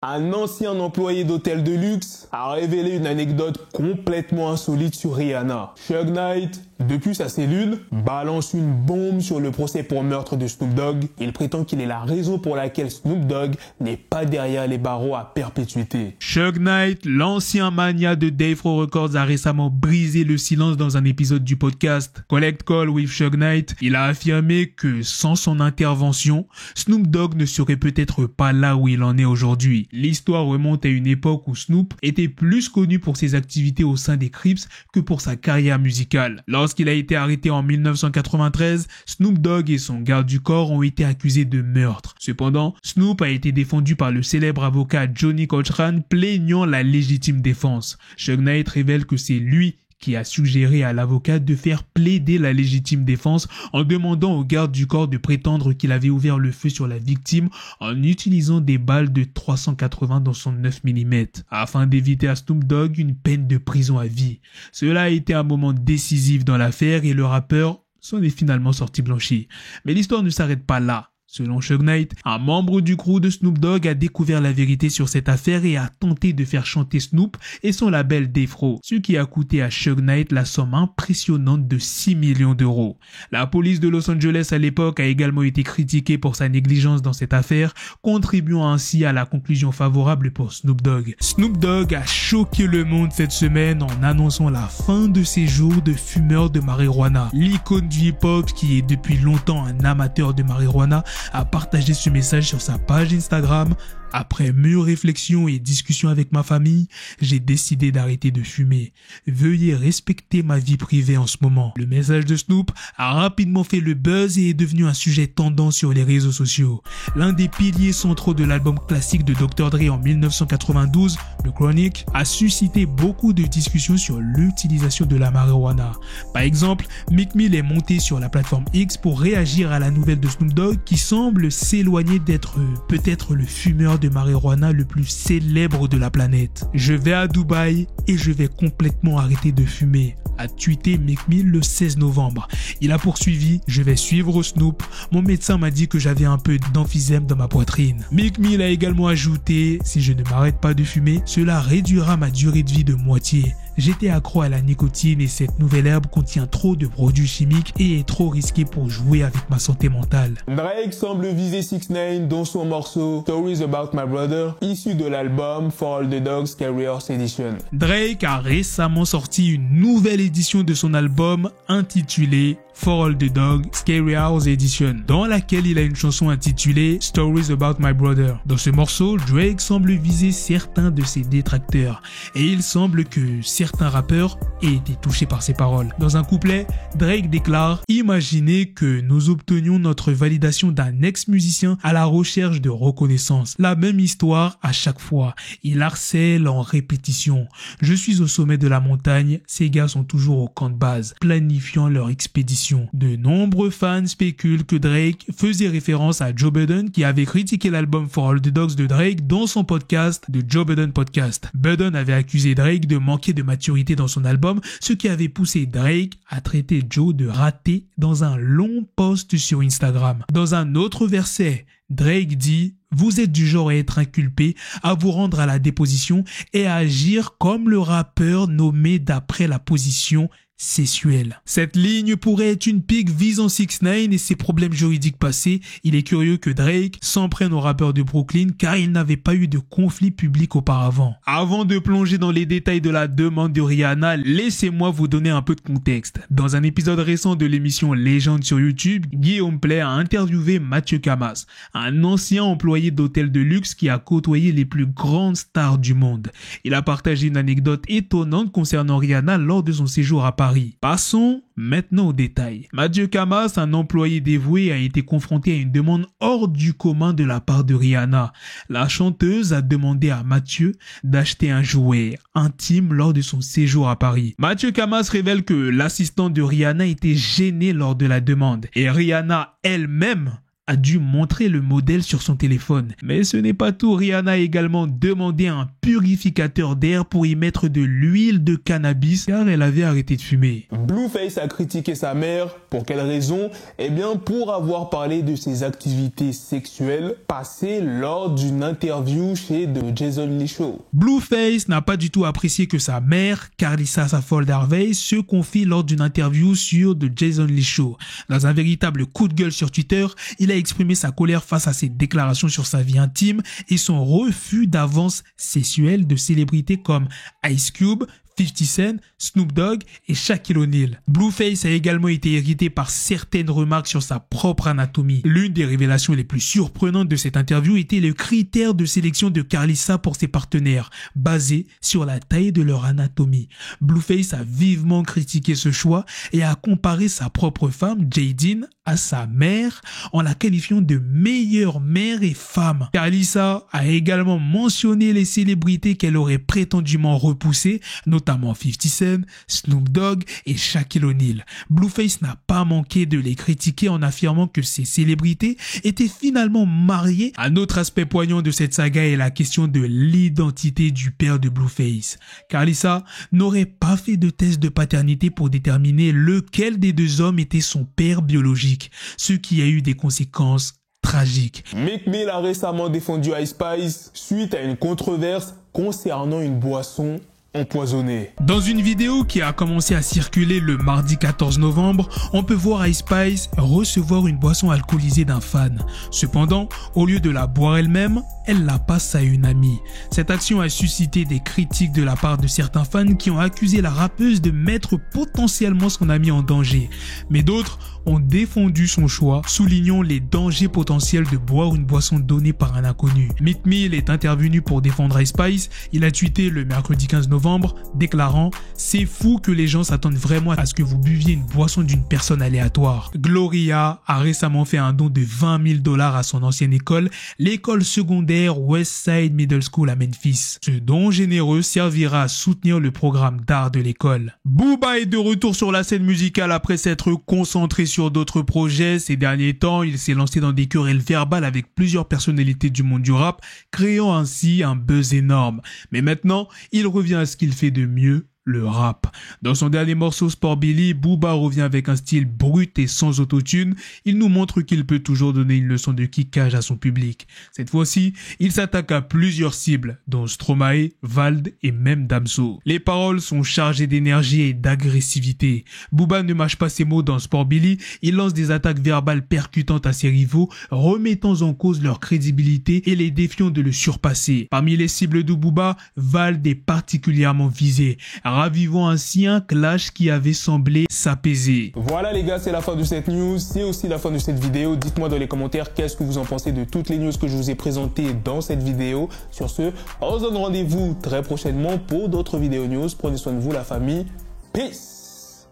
un ancien employé d'hôtel de luxe, a révélé une anecdote complètement insolite sur Rihanna. Suge Knight, depuis sa cellule, balance une bombe sur le procès pour meurtre de Snoop Dogg. Il prétend qu'il est la raison pour laquelle Snoop Dogg n'est pas derrière les barreaux à perpétuité. Suge Knight, l'ancien mania de Death Row Records, a récemment brisé le silence dans un épisode du podcast Collect Call with Suge Knight. Il a affirmé que sans son intervention, Snoop Dogg ne serait peut-être pas là où il en est aujourd'hui. L'histoire remonte à une époque où Snoop était plus connu pour ses activités au sein des Crips que pour sa carrière musicale. Lorsqu'il a été arrêté en 1993, Snoop Dogg et son garde du corps ont été accusés de meurtre. Cependant, Snoop a été défendu par le célèbre avocat Johnny Cochran, plaignant la légitime défense. Suge Knight révèle que c'est lui qui a suggéré à l'avocat de faire plaider la légitime défense en demandant au garde du corps de prétendre qu'il avait ouvert le feu sur la victime en utilisant des balles de 380 dans son 9 mm, afin d'éviter à Snoop Dogg une peine de prison à vie. Cela a été un moment décisif dans l'affaire et le rappeur s'en est finalement sorti blanchi. Mais l'histoire ne s'arrête pas là. Selon Suge Knight, un membre du crew de Snoop Dogg a découvert la vérité sur cette affaire et a tenté de faire chanter Snoop et son label Death Row, ce qui a coûté à Suge Knight la somme impressionnante de 6 millions d'euros. La police de Los Angeles à l'époque a également été critiquée pour sa négligence dans cette affaire, contribuant ainsi à la conclusion favorable pour Snoop Dogg. Snoop Dogg a choqué le monde cette semaine en annonçant la fin de ses jours de fumeur de marijuana. L'icône du hip-hop, qui est depuis longtemps un amateur de marijuana, a partagé ce message sur sa page Instagram. Après mûre réflexion et discussion avec ma famille, j'ai décidé d'arrêter de fumer. Veuillez respecter ma vie privée en ce moment. Le message de Snoop a rapidement fait le buzz et est devenu un sujet tendance sur les réseaux sociaux. L'un des piliers centraux de l'album classique de Dr. Dre en 1992, le Chronic, a suscité beaucoup de discussions sur l'utilisation de la marijuana. Par exemple, Meek Mill est monté sur la plateforme X pour réagir à la nouvelle de Snoop Dogg qui semble s'éloigner d'être peut-être le fumeur de marijuana le plus célèbre de la planète. Je vais à Dubaï et je vais complètement arrêter de fumer, a tweeté Meek Mill le 16 novembre. Il a poursuivi: je vais suivre Snoop. Mon médecin m'a dit que j'avais un peu d'emphysème dans ma poitrine. Meek Mill a également ajouté: si je ne m'arrête pas de fumer, cela réduira ma durée de vie de moitié. J'étais accro à la nicotine et cette nouvelle herbe contient trop de produits chimiques et est trop risquée pour jouer avec ma santé mentale. Drake semble viser 6ix9ine dans son morceau Stories About My Brother, issu de l'album For All The Dogs Carriers Edition. Drake a récemment sorti une nouvelle édition de son album intitulée For All The Dogs Scary House Edition, dans laquelle il a une chanson intitulée Stories About My Brother. Dans ce morceau, Drake semble viser certains de ses détracteurs et il semble que certains rappeurs aient été touchés par ses paroles. Dans un couplet, Drake déclare: imaginez que nous obtenions notre validation d'un ex-musicien à la recherche de reconnaissance. La même histoire à chaque fois. Il harcèle en répétition. Je suis au sommet de la montagne, ces gars sont toujours au camp de base, planifiant leur expédition. De nombreux fans spéculent que Drake faisait référence à Joe Budden qui avait critiqué l'album For All The Dogs de Drake dans son podcast The Joe Budden Podcast. Budden avait accusé Drake de manquer de maturité dans son album, ce qui avait poussé Drake à traiter Joe de raté dans un long post sur Instagram. Dans un autre verset, Drake dit: vous êtes du genre à être inculpé, à vous rendre à la déposition et à agir comme le rappeur nommé d'après la position sexuelle. Cette ligne pourrait être une pique visant 6ix9ine et ses problèmes juridiques passés. Il est curieux que Drake s'en prenne au rappeur de Brooklyn car il n'avait pas eu de conflit public auparavant. Avant de plonger dans les détails de la demande de Rihanna, laissez-moi vous donner un peu de contexte. Dans un épisode récent de l'émission Légende sur YouTube, Guillaume Play a interviewé Mathieu Camas, un ancien employé d'hôtel de luxe qui a côtoyé les plus grandes stars du monde. Il a partagé une anecdote étonnante concernant Rihanna lors de son séjour à Paris. Passons maintenant aux détails. Mathieu Camas, un employé dévoué, a été confronté à une demande hors du commun de la part de Rihanna. La chanteuse a demandé à Mathieu d'acheter un jouet intime lors de son séjour à Paris. Mathieu Camas révèle que l'assistante de Rihanna était gênée lors de la demande et Rihanna elle-même a dû montrer le modèle sur son téléphone. Mais ce n'est pas tout, Rihanna a également demandé un purificateur d'air pour y mettre de l'huile de cannabis car elle avait arrêté de fumer. Blueface a critiqué sa mère. Pour quelle raison? Eh bien, pour avoir parlé de ses activités sexuelles passées lors d'une interview chez The Jason Lee Show. Blueface n'a pas du tout apprécié que sa mère, Karlissa Safford Harvey, se confie lors d'une interview sur The Jason Lee Show. Dans un véritable coup de gueule sur Twitter, il a exprimé sa colère face à ses déclarations sur sa vie intime et son refus d'avance sexuelle de célébrités comme Ice Cube, 50 Cent, Snoop Dogg et Shaquille O'Neal. Blueface a également été irrité par certaines remarques sur sa propre anatomie. L'une des révélations les plus surprenantes de cette interview était le critère de sélection de Karlissa pour ses partenaires, basé sur la taille de leur anatomie. Blueface a vivement critiqué ce choix et a comparé sa propre femme, Jaydeen, à sa mère en la qualifiant de meilleure mère et femme. Karlissa a également mentionné les célébrités qu'elle aurait prétendument repoussées, notamment 50 Cent, Snoop Dogg et Shaquille O'Neal. Blueface n'a pas manqué de les critiquer en affirmant que ces célébrités étaient finalement mariées. Un autre aspect poignant de cette saga est la question de l'identité du père de Blueface. Karlissa n'aurait pas fait de test de paternité pour déterminer lequel des deux hommes était son père biologique, ce qui a eu des conséquences tragique. Meek Mill a récemment défendu Ice Spice suite à une controverse concernant une boisson empoisonnée. Dans une vidéo qui a commencé à circuler le mardi 14 novembre, on peut voir Ice Spice recevoir une boisson alcoolisée d'un fan. Cependant, au lieu de la boire elle-même, elle la passe à une amie. Cette action a suscité des critiques de la part de certains fans qui ont accusé la rappeuse de mettre potentiellement son amie en danger. Mais d'autres ont défendu son choix, soulignant les dangers potentiels de boire une boisson donnée par un inconnu. Meek Mill est intervenu pour défendre Ice Spice. Il a tweeté le mercredi 15 novembre, déclarant « C'est fou que les gens s'attendent vraiment à ce que vous buviez une boisson d'une personne aléatoire. » Gloria a récemment fait un don de $20 000 à son ancienne école, l'école secondaire Westside Middle School à Memphis. Ce don généreux servira à soutenir le programme d'art de l'école. Booba est de retour sur la scène musicale après s'être concentré sur d'autres projets. Ces derniers temps, il s'est lancé dans des querelles verbales avec plusieurs personnalités du monde du rap, créant ainsi un buzz énorme. Mais maintenant, il revient à ce qu'il fait de mieux, le rap. Dans son dernier morceau Sport Billy, Booba revient avec un style brut et sans autotune. Il nous montre qu'il peut toujours donner une leçon de kickage à son public. Cette fois-ci, il s'attaque à plusieurs cibles, dont Stromae, Vald et même Damso. Les paroles sont chargées d'énergie et d'agressivité. Booba ne mâche pas ses mots dans Sport Billy, il lance des attaques verbales percutantes à ses rivaux, remettant en cause leur crédibilité et les défiant de le surpasser. Parmi les cibles de Booba, Vald est particulièrement visé, ravivant ainsi un clash qui avait semblé s'apaiser. Voilà les gars, c'est la fin de cette news, c'est aussi la fin de cette vidéo. Dites-moi dans les commentaires qu'est-ce que vous en pensez de toutes les news que je vous ai présentées dans cette vidéo. Sur ce, on se donne rendez-vous très prochainement pour d'autres vidéos news. Prenez soin de vous la famille. Peace.